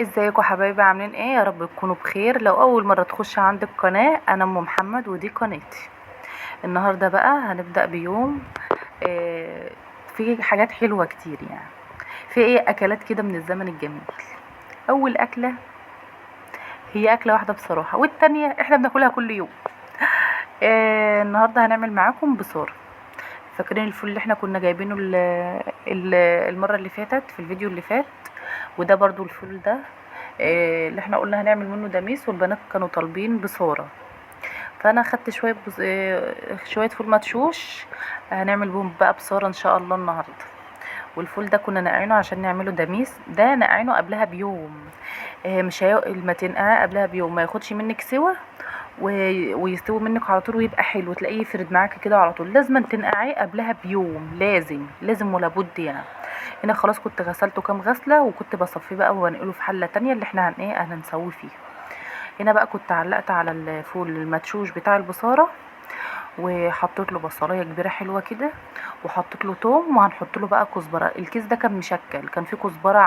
ازيكم حبايبي؟ عاملين ايه؟ يا رب تكونوا بخير. لو اول مره تخش عند القناه، انا ام محمد ودي قناتي. النهارده بقى هنبدا بيوم آه فيه حاجات حلوه كتير يعني. في ايه اكلات كده من الزمن الجميل. اول اكله هي اكله واحده بصراحه، والتانية احنا بناكلها كل يوم. النهارده هنعمل معاكم بصاره. فاكرين الفول اللي احنا كنا جايبينه ال- المره اللي فاتت في الفيديو اللي فات؟ وده برضو الفول ده اللي احنا قلنا هنعمل منه دميس، والبنات كانوا طالبين بصورة. فانا خدت شوية شوية فول مدشوش. هنعمل بهم بقى بصورة ان شاء الله النهاردة. والفول ده كنا نقعينه عشان نعمله دميس، ده نقعينه قبلها بيوم. مش ما تنقعه قبلها بيوم ما ياخدش منك سوا ويستوي منك على طول ويبقى حلو، تلاقيه يفرد معاكي كده على طول. لازم تنقعيه قبلها بيوم، لازم ولا بد يعني. هنا خلاص كنت غسلته كام غسله، وكنت بصفيه بقى وهنقله في حله تانية اللي احنا هنسويه فيه. هنا بقى كنت علقت على الفول المدشوش بتاع البصاره، وحطيت له بصلايه كبيره حلوه كده، وحطيت له توم، وهنحط له بقى كزبره. الكيس ده كان مشكل، كان فيه كزبره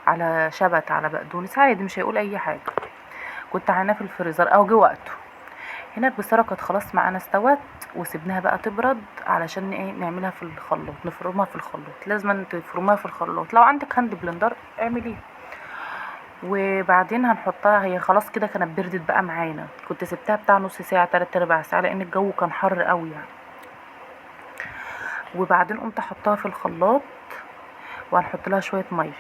على شبت على بقدونس عادي، مش هيقول اي حاجه. كنت عيناه في الفريزر او جه وقته. هنا البصاره كانت خلاص معانا استوت، وسيبناها بقى تبرد علشان ايه نعملها في الخلاط، نفرمها في الخلاط. لازم تفرمها في الخلاط، لو عندك هاند بلندر اعمليها. وبعدين هنحطها، هي خلاص كده كانت بردت بقى معانا. كنت سبتها بتاع نص ساعه 3/4 ساعه لان الجو كان حر قوي يعني. وبعدين قمت احطها في الخلاط، وهنحط لها شويه ميه.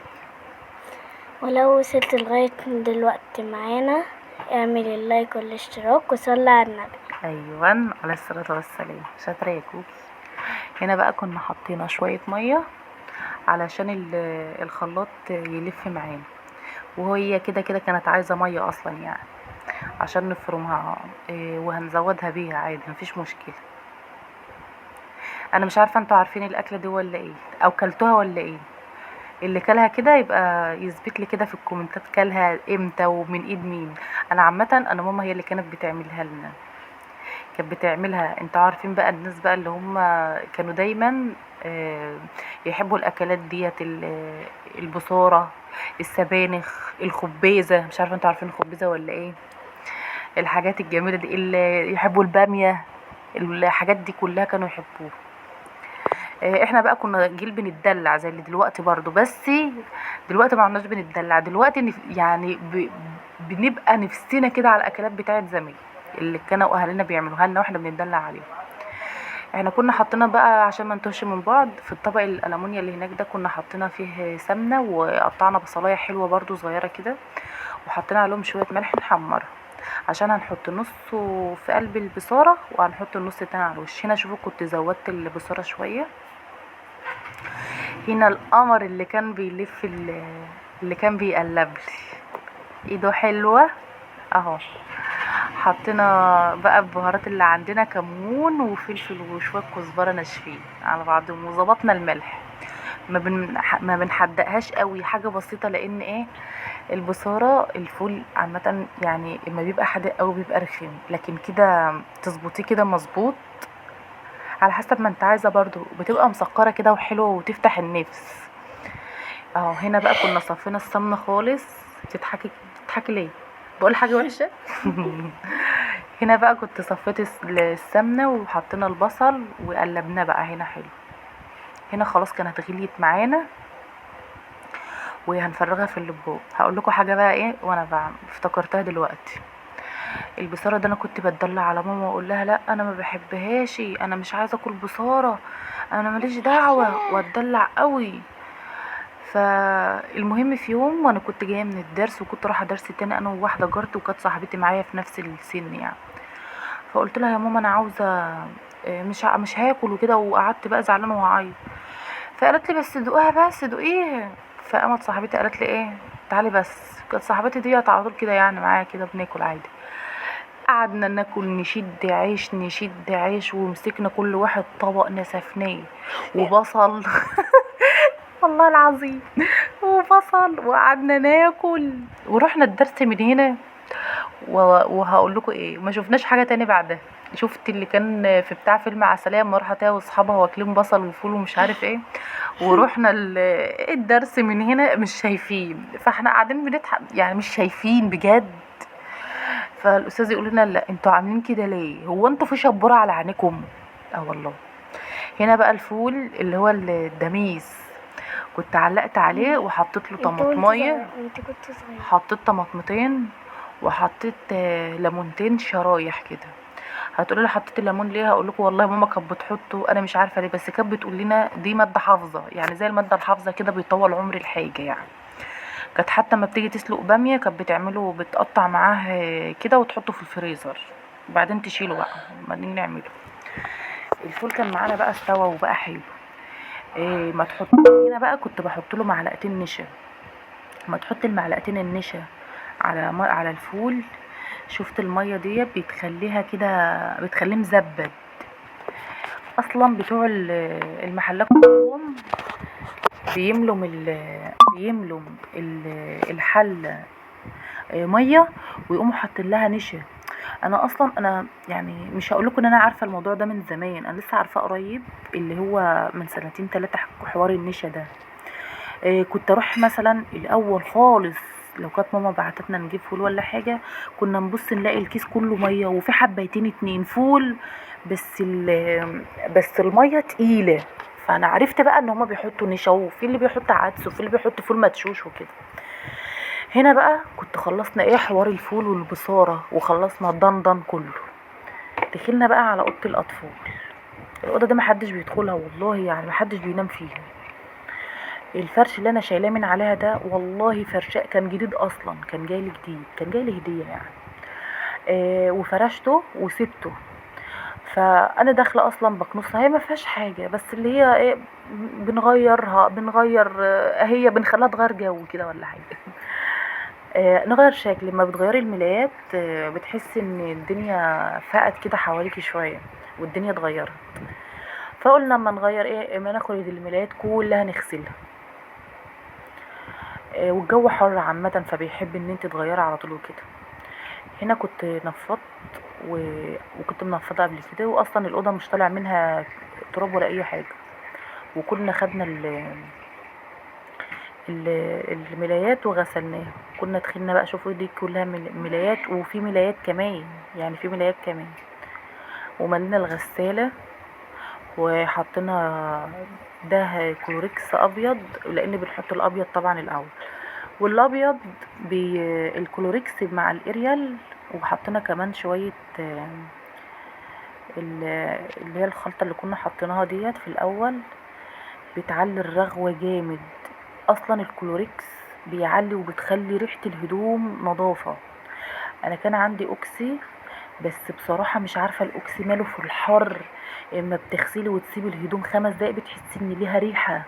ولو وصلت لغاية دلوقتي معانا اعمل اللايك والاشتراك وصلي على النبي. ايوه، عليه الصلاه والسلام، شاطره يا كوكي. هنا بقى كنا حطينا شويه ميه علشان الخلاط يلف معانا. وهي كده كده كانت عايزة مية اصلا يعني، عشان نفرمها. وهنزودها بيها عادي، مفيش مشكلة. انا مش عارفة انتوا عارفين الاكلة دي ولا ايه، او كلتوها ولا ايه؟ اللي كلها كده يبقى يثبت لي كده في الكومنتات كلها امتى ومن ايد مين. انا عامة انا ماما هي اللي كانت بتعملها لنا. كانت بتعملها. انتوا عارفين بقى الناس بقى اللي هم كانوا دايما آه، يحبوا الاكلات ديت، البصارة، السبانخ، الخبيزة. مش عارفة انتوا عارفين الخبيزة ولا ايه؟ الحاجات الجميلة دي، اللي يحبوا البامية، الحاجات دي كلها كانوا يحبوها. احنا بقى كنا جيل بنتدلع زي اللي دلوقتي برضو، بس دلوقتي ما عدناش بنتدلع. دلوقتي يعني بنبقى نفسنا كده على الاكلات بتاعت زمان اللي كانوا اهالينا بيعملوها لنا واحنا بندلع عليهم. احنا كنا حاطينها بقى عشان ما نتوهش من بعض في الطبق الالومنيا اللي هناك ده، كنا حاطينها فيه سمنه، وقطعنا بصلايه حلوه برضو صغيره كده، وحطينا عليهم شويه ملح نحمرها، عشان هنحط نصه في قلب البصاره وهنحط النص التاني على الوش. هنا شوفوا كنت زودت البصاره شويه. هنا القمر اللي كان بيلف اللي كان بيقلب لي ايده حلوه اهو. حطينا بقى البهارات اللي عندنا، كمون وفلفل وشويه كزبره ناشفين على بعضهم، وظبطنا الملح. ما بنحدقهاش قوي، حاجه بسيطه، لان ايه، البصاره الفول عامه يعني اما بيبقى حادق قوي بيبقى رخم، لكن كده تظبطيه كده مظبوط على حسب ما انت عايزه، برضو بتبقى مسكره كده وحلوه وتفتح النفس اهو. هنا بقى كنا صفينا السمنه خالص. بتضحكي ليه؟ بقول حاجه وحشه؟ هنا بقى كنت صفيت السمنه وحطينا البصل وقلبناه بقى هنا حلو. هنا خلاص كانت غليت معانا، وهنفرغها في اللبوب. هقول لكم حاجه بقى ايه وانا افتكرتها دلوقتي. البصاره ده انا كنت بتدلع على ماما واقول لها لا انا ما بحبهاش، انا مش عايزه اكل بصاره، انا ماليش دعوه، واتدلع قوي. فالمهم في يوم وانا كنت جايه من الدرس، وكنت رايحه درس تاني انا وواحده جارتي، وكانت صاحبتي معايا في نفس السن يعني. فقلت لها يا ماما انا عاوزه مش هاكل وكده، وقعدت بقى زعلانه وهعيط. فقالت لي بس دوقيها، بس دوقيها. فقامت صاحبتي قالت لي ايه، تعالي بس. كانت صاحبتي ديت على طول كده يعني معايا كده بناكل عادي. قعدنا ناكل، نشد عيش، ومسكنا كل واحد طبق نسفناه وبصل. والله العظيم، وبصل، وقعدنا ناكل. ورحنا الدرس من هنا، وهقول لكم ايه، ما شفناش حاجه تاني بعدها. شفت اللي كان في بتاع فيلم عسلية اما راحت هي واصحابها واكلين بصل وفول ومش عارف ايه، ورحنا الدرس من هنا مش شايفين، فاحنا قاعدين بنضحك يعني مش شايفين بجد. فالاستاذ يقول لنا لا انتوا عاملين كده ليه، هو انتوا في شبورة على عينيكم؟ اه والله. هنا بقى الفول اللي هو الدميس، كنت علقت عليه وحطيت له طماطميه، انت كنت صغير. حطيت طماطمتين وحطيت ليمونتين شرايح كده. هتقولي لي حطيت الليمون ليه؟ هقول لكم والله ماما كانت بتحطه، انا مش عارفه ليه، بس كانت بتقول لنا دي ماده حافظه، يعني زي الماده الحافظه كده بيطول عمر الحاجه يعني. كانت حتى ما بتيجي تسلق باميه كانت بتعمله، بتقطع معاه كده وتحطه في الفريزر وبعدين تشيله بقى وبعدين نعمله. الفول كان معانا بقى استوى وبقى حلو. إيه ما تحط هنا بقى كنت بحط له معلقتين نشا. ما تحط المعلقتين النشا على الفول، شفت الميه دي بتخليها كده، بتخليه مزبد. اصلا بتوع المحلات كلهم بيملوا الحله ميه ويقوموا حاطين لها نشا. انا اصلا انا يعني مش هقول لكم ان انا عارفه الموضوع ده من زمان، انا لسه عارفاه قريب، اللي هو من سنتين 3 حوار النشا ده. كنت اروح مثلا الاول خالص لو كانت ماما بعتتنا نجيب فول ولا حاجه، كنا نبص نلاقي الكيس كله ميه وفي حبيتين 2 فول، بس الميه تقيله. فانا عرفت بقى ان هما بيحطوا نشا، وفي اللي بيحط عدس وفي اللي بيحط فول مدشوش وكده. هنا بقى كنت خلصنا ايه حوار الفول والبصاره وخلصنا الضندن كله، دخلنا بقى على اوضه الاطفال. الاوضه دي محدش بيدخلها والله، يعني محدش بينام فيها. الفرش اللي انا شايلاه من عليها ده والله فرشاء كان جديد اصلا، كان جاي لي جديد، كان جاي لي هديه يعني. وفرشته وسبته. فانا داخله اصلا بكنسها، هي ما فيهاش حاجه، بس اللي هي ايه بنغير هي بنخليها تغير جو كده ولا حاجه. نغير شكل. لما بتغيري الملايات بتحسي ان الدنيا فقت كده حواليكي شويه والدنيا اتغيرت. فقلنا اما نغير ايه، اما ناخد الملايات كلها نغسلها. والجو حر عامه فبيحب ان انت تغيري على طول وكده. هنا كنت نفضت وكنت منفضه قبل كده، واصلا الاوضه مش طالع منها تراب ولا اي حاجه. وكنا خدنا الملايات وغسلناها. كنا دخلنا بقى شوفوا دي كلها ملايات، وفي ملايات كمان، يعني في ملايات كمان. وملينا الغساله وحطينا ده كلوريكس ابيض، لان بنحط الابيض طبعا الاول، والابيض الكلوريكس مع الاريال. وحطينا كمان شويه اللي هي الخلطه اللي كنا حاطيناها ديت في الاول، بتعلي الرغوه جامد. اصلا الكلوريكس بيعلي وبتخلي ريحه الهدوم نظافه. انا كان عندي اوكسي، بس بصراحه مش عارفه الاوكسي ماله في الحر، اما بتغسلي وتسيبي الهدوم 5 دقايق بتحسي ان ليها ريحه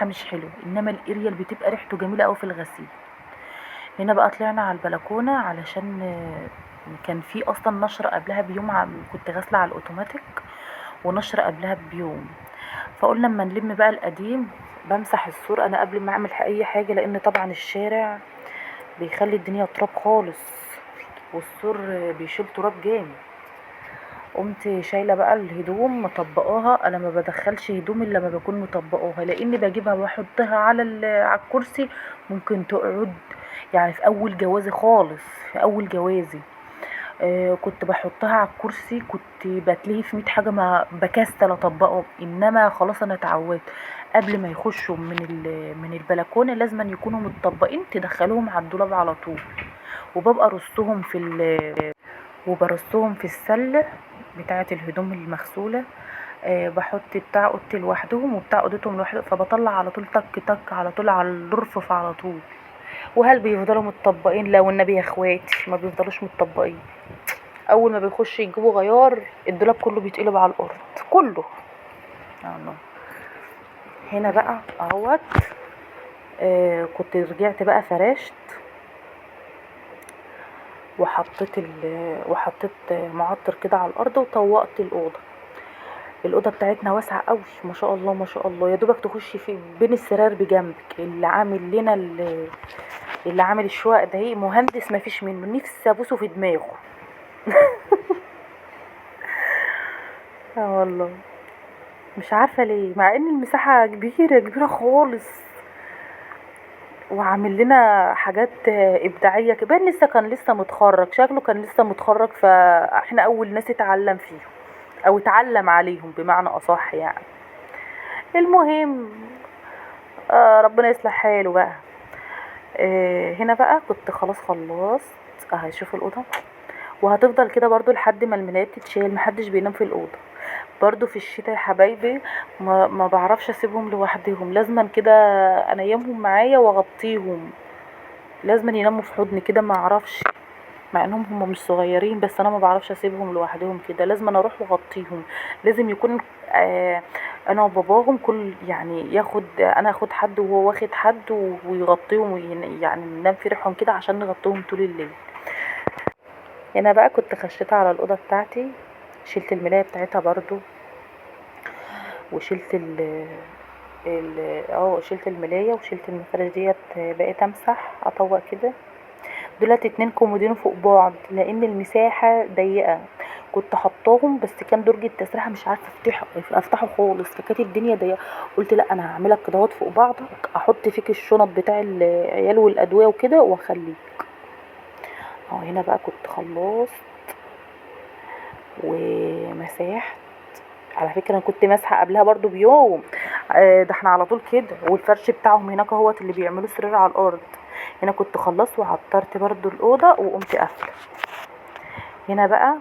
مش حلوه، انما الاريال بتبقى ريحته جميله قوي في الغسيل. هنا بقى طلعنا على البلكونه علشان كان في اصلا نشر قبلها بيوم، كنت غاسله على الاوتوماتيك ونشر قبلها بيوم. فقلنا اما نلم بقى القديم. بمسح السور انا قبل ما اعمل اي حاجه، لان طبعا الشارع بيخلي الدنيا تراب خالص، والسور بيشيل تراب جامد. قمت شايله بقى الهدوم مطبقاها. انا ما بدخلش هدوم الا لما بكون مطبقاها، لاني بجيبها واحطها على الكرسي ممكن تقعد. يعني في اول جوازي خالص، في اول جوازي كنت بحطها على الكرسي، كنت بتلهي في 100 حاجه ما بكسل اطبقهم، انما خلاص انا اتعودت. قبل ما يخشوا من البلكونه لازم يكونوا متطبقين، تدخلوهم على الدولاب على طول. وببقى رصهم وبرصهم في السله بتاعه الهدوم المغسوله. بحط بتاع اوضتي لوحدهم وبتاع اوضتهم لوحده، فبطلع على طول تك تك على طول على الرفوف على طول. وهل بيفضلوا متطبقين؟ لا والنبي يا اخواتي ما بيفضلوش متطبقين. اول ما بيخش يجيبوا غيار الدولاب كله بيتقلب على الارض كله. الله. هنا بقى اهوت كنت رجعت بقى فرشت وحطيت معطر كده على الارض وطوقت الاوضه بتاعتنا واسعه قوي ما شاء الله ما شاء الله، يا دوبك تخشي في بين السرير بجنبك. اللي عامل لنا اللي عامل الشقق ده ايه مهندس مفيش منه، نفسي ابوسه في دماغه. اه والله مش عارفه ليه، مع ان المساحه كبيره كبيره خالص، وعامل لنا حاجات ابداعيه كمان. لسه متخرج، شكله كان لسه متخرج، فاحنا اول ناس اتعلم فيهم او اتعلم عليهم بمعنى اصح يعني. المهم ربنا يصلح حاله بقى. هنا بقى كنت خلاص خلصت اهي، شوف الاوضه، وهتفضل كده برضو لحد ما الملايات تتشال. محدش بينام في الاوضه برضو في الشتاء يا حبايبي، ما بعرفش اسيبهم لوحدهم، لازما كده انيمهم معايا واغطيهم، لازما يناموا في حضني كده. ما اعرفش، مع انهم هم مش صغيرين، بس انا ما بعرفش اسيبهم لوحدهم كده، لازم انا اروح واغطيهم. لازم يكون انا وباباهم كل يعني انا اخد حد وهو واخد حد ويغطيهم يعني ننام في ريحهم كده عشان نغطيهم طول الليل. هنا بقى كنت خشيت على الاوضه بتاعتي، شلت الملايه بتاعتها برضو، وشلت شلت الملايه وشلت المفرش ديت. بقيت امسح اطوق كده. دولت 2 كومودينو فوق بعض لان المساحه ضيقه، كنت حطاهم بس كان درج التسريحه مش عارفه افتحه خالص، فكانت الدنيا ضيقه. قلت لا انا هعملك كدهوت فوق بعض، احط فيك الشنط بتاع العيال والادويه وكده واخليك. هنا بقى كنت خلصت ومساحت. على فكره انا كنت ماسحه قبلها برضو بيوم، ده احنا على طول كده. والفرش بتاعهم هناك اهوت اللي بيعملوا سرير على الارض. هنا كنت خلصت وعطرت برضو الاوضه وقمت قافله. هنا بقى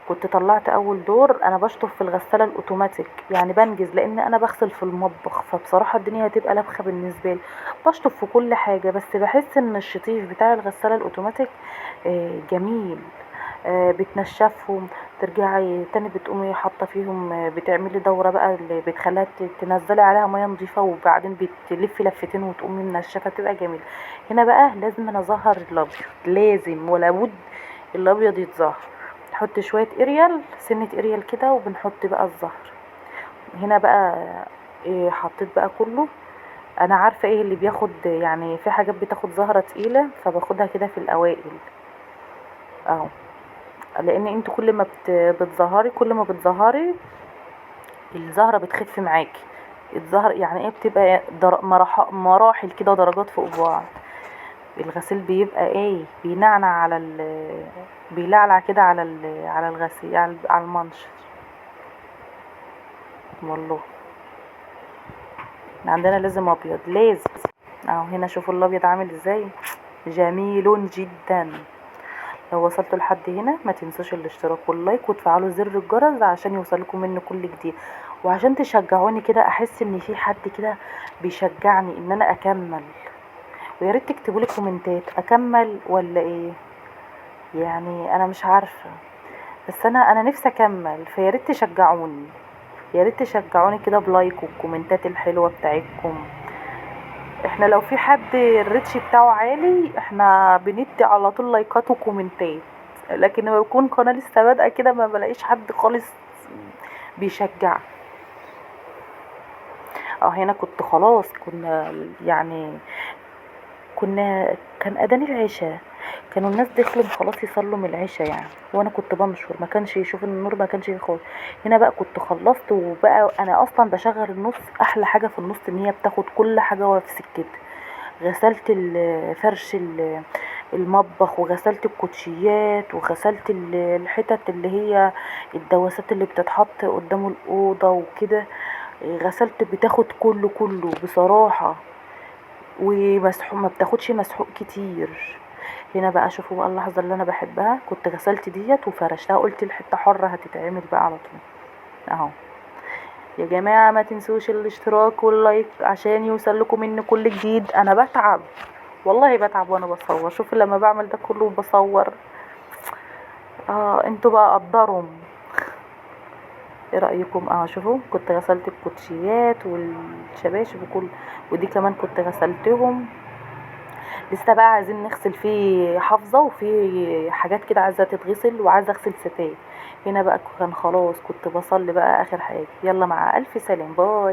كنت طلعت اول دور. انا بشطف في الغساله الاوتوماتيك يعني بنجز، لان انا بغسل في المطبخ، فبصراحه الدنيا هتبقى لبخه بالنسبه لي. بشطف في كل حاجه، بس بحس ان الشطيف بتاع الغساله الاوتوماتيك جميل. بتنشفهم، ترجعي تاني بتقومي حاطه فيهم، بتعملي دوره بقى اللي بتخليها تنزلي عليها ميه نظيفه، وبعدين بتلفي لفتين وتقومي منشفه، تبقى جميل. هنا بقى لازم انا اظهر الابيض، لازم ولا بد الابيض يتظهر. نحط شويه اريال، سنه اريال كده، وبنحط بقى الزهر. هنا بقى حطيت بقى كله. انا عارفه ايه اللي بياخد، يعني في حاجات بتاخد زهره تقيله فباخدها كده في الاوائل اهو، لان انت كل ما بتظهري، كل ما بتظهري الزهره بتخف معاكي. الزهر يعني ايه، بتبقى مراحل كده، درجات فوق بعض. الغسيل بيبقى بينعنع على بيلعلع كده على الغسيل، على المنشر. والله عندنا لازم ابيض، لازم اهو. هنا شوفوا الابيض عامل ازاي، جميل جدا. لو وصلتوا لحد هنا ما تنسوش الاشتراك واللايك وتفعلوا زر الجرس عشان يوصلكم مني كل جديد، وعشان تشجعوني كده، احس ان في حد كده بيشجعني ان انا اكمل. ويا ريت تكتبوا لي كومنتات اكمل ولا ايه، يعني انا مش عارفه، بس انا نفسي اكمل، فيا ريت تشجعوني، يا ريت تشجعوني كده بلايك والكومنتات الحلوه بتاعتكم. احنا لو في حد الريتش بتاعه عالي احنا بندي على طول لايكات وكومنتات، لكن لما يكون قناه لسه بادئه كده ما بلاقيش حد خالص بيشجع. هنا كنت خلاص، كان اذان العشاء، كانوا الناس دخلوا خلاص يصلوا من العشاء يعني، وانا كنت بنشر، ما كانش يشوف النور، ما كانش يخالص. هنا بقى كنت خلصت، وبقى انا اصلا بشغل النص. احلى حاجه في النص ان هي بتاخد كل حاجه في سكتها. غسلت فرش المطبخ، وغسلت الكوتشيات، وغسلت الحتت اللي هي الدواسات اللي بتتحط قدام الأوضة وكده. غسلت، بتاخد كله بصراحة، ومسحوق، ما بتاخدش مسحوق كتير. هنا بقى شوفوا بقى اللحظة اللي انا بحبها، كنت غسلت ديت وفرشتها، قلت الحتة حرة هتتعمل بقى على طول اهو. يا جماعة ما تنسوش الاشتراك واللايك عشان يوصل لكم مني كل جديد. انا بتعب والله، بتعب وانا بصور. شوف لما بعمل ده كله بصور، انتوا بقى قدروا ايه رأيكم. شوفوا كنت غسلت الكوتشيات والشباشب وكل، ودي كمان كنت غسلتهم. لسه بقى عايزين نغسل فيه حافظة، وفي حاجات كده عايزة تتغسل، وعايزة اغسل ستاير. هنا بقى كان خلاص كنت بصلي بقى اخر حاجة. يلا مع الف سلام، باي.